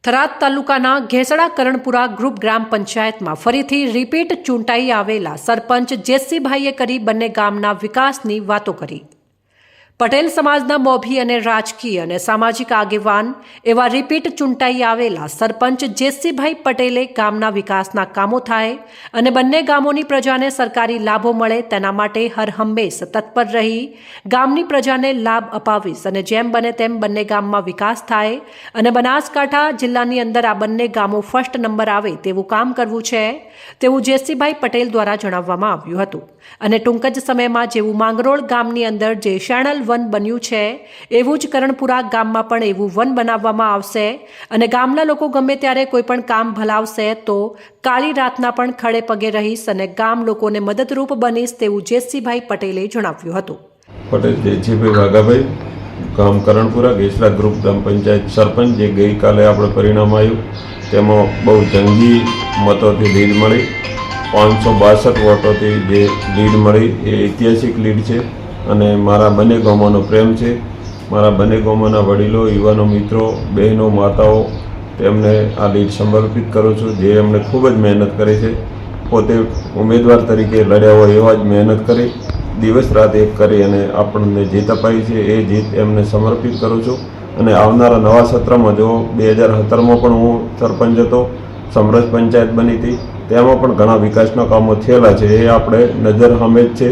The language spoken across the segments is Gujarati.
થરાદ તાલુકાના ઘેસડા કરણપુરા ગ્રુપ ગ્રામ પંચાયતમાં ફરીથી રિપીટ ચૂંટાઈ આવેલા સરપંચ જેસીભાઈએ કરી બંને ગામના વિકાસની વાતો કરી। પટેલ સમાજના મોભી અને રાજકીય અને સામાજિક આગેવાન એવા રિપીટ ચૂંટાઈ આવેલા સરપંચ જેસીભાઈ પટેલે ગામના વિકાસના કામો થાય અને બંને ગામોની પ્રજાને સરકારી લાભો મળે તેના માટે હર હંમેશ તત્પર રહી ગામની પ્રજાને લાભ અપાવીશ અને જેમ બને તેમ બંને ગામમાં વિકાસ થાય અને બનાસકાંઠા જિલ્લાની અંદર આ બંને ગામો ફર્સ્ટ નંબર આવે તેવું કામ કરવું છે તેવું જેસીભાઈ પટેલ દ્વારા જણાવવામાં આવ્યું હતું। અને ટૂંક જ સમયમાં જેવું માંગરોળ ગામની અંદર જે શેણલ વન બન્યું છે એવું જ કરણપુરા ગામમાં પણ એવું વન બનાવવામાં આવશે અને ગામના લોકો ગમે ત્યારે કોઈ પણ કામ ભલાવશે તો કાળી રાતના પણ ખડે પગે રહીશ અને ગામ લોકોને મદદરૂપ બનીશ તેવું જેસીભાઈ પટેલે જણાવ્યું હતું। પટેલ જેસીભાઈ વાઘાભાઈ, ગામ કરણપુરા, ઘેસડા ગ્રુપ ગ્રામ પંચાયત સરપંચ, જે ગઈકાલે આપણે પરિણામ આવ્યું તેમાં બહુ જંગી મતોથી લીડ મળી। 562 વોટોથી જે લીડ મળી એ ઐતિહાસિક લીડ છે અને મારા બંને ગામોનો પ્રેમ છે। મારા બંને ગામોના વડીલો, યુવાનો, મિત્રો, બહેનો, માતાઓ તેમને આ લીડ સમર્પિત કરું છું, જે એમણે ખૂબ જ મહેનત કરી છે। પોતે ઉમેદવાર તરીકે લડ્યા હોય એવા જ મહેનત કરી, દિવસ રાત એક કરી અને આપણને જીત અપાઈ છે, એ જીત એમને સમર્પિત કરું છું। અને આવનારા નવા સત્રમાં જો 2017માં પણ હું સરપંચ હતો, સમરસ પંચાયત બની હતી, તેમાં પણ ઘણા વિકાસના કામો થયેલા છે, એ આપણે નજર સામે જ છે।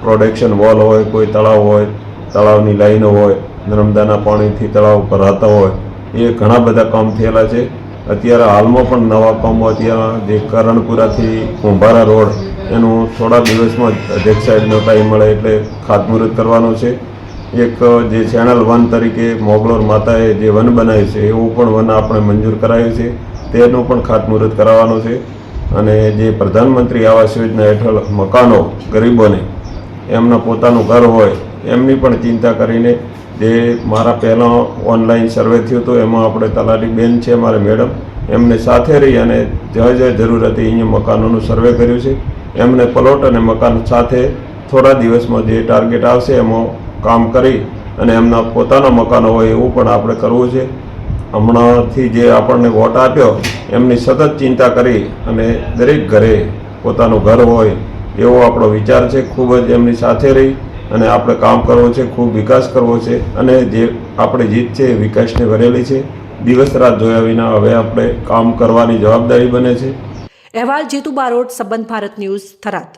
પ્રોટેક્શન વોલ હોય, કોઈ તળાવ હોય, તળાવની લાઈનો હોય, નર્મદાના પાણીથી તળાવ ભરાતા હોય, એ ઘણા બધા કામ થયેલા છે। અત્યારે હાલમાં પણ નવા કામો અત્યારે જે કરણપુરાથી કુંભારા રોડ એનું થોડા દિવસમાં અધ્યક્ષ સાહેબનો ટાઈમ મળે એટલે ખાતમુહૂર્ત કરવાનું છે। એક જે ચેનલ વન તરીકે મોગલોર માતાએ જે વન બનાવ્યું છે એવું પણ વન આપણે મંજૂર કરાયું છે, તેનું પણ ખાતમુહૂર્ત કરાવવાનું છે। અને જે પ્રધાનમંત્રી આવાસ યોજના હેઠળ મકાનો ગરીબોને એમના પોતાનું ઘર હોય એમની પણ ચિંતા કરીને જે મારા પહેલાં ઓનલાઈન સર્વે થયું હતું એમાં આપણે તલાટી બેન છે મારે મેડમ, એમને સાથે રહી અને જ્યાં જરૂર હતી અહીંયા મકાનોનું સર્વે કર્યું છે। એમને પ્લોટ અને મકાન સાથે થોડા દિવસમાં જે ટાર્ગેટ આવશે એમાં કામ કરી અને એમના પોતાના મકાનો હોય એવું પણ આપણે કરવું છે। હમણાંથી જે આપણને વોટ આપ્યો એમની સતત ચિંતા કરી અને દરેક ઘરે પોતાનું ઘર હોય એવો આપણો વિચાર છે। ખૂબ જ એમની સાથે રહી અને આપણે કામ કરવું છે, ખૂબ વિકાસ કરવો છે અને જે આપણે જીત છે એ વિકાસને ભરેલી છે। દિવસ રાત જોયા વિના હવે આપણે કામ કરવાની જવાબદારી બને છે। અહેવાલ જીતુ બારોટ, સંબંધ ભારત ન્યૂઝ, થરાદ।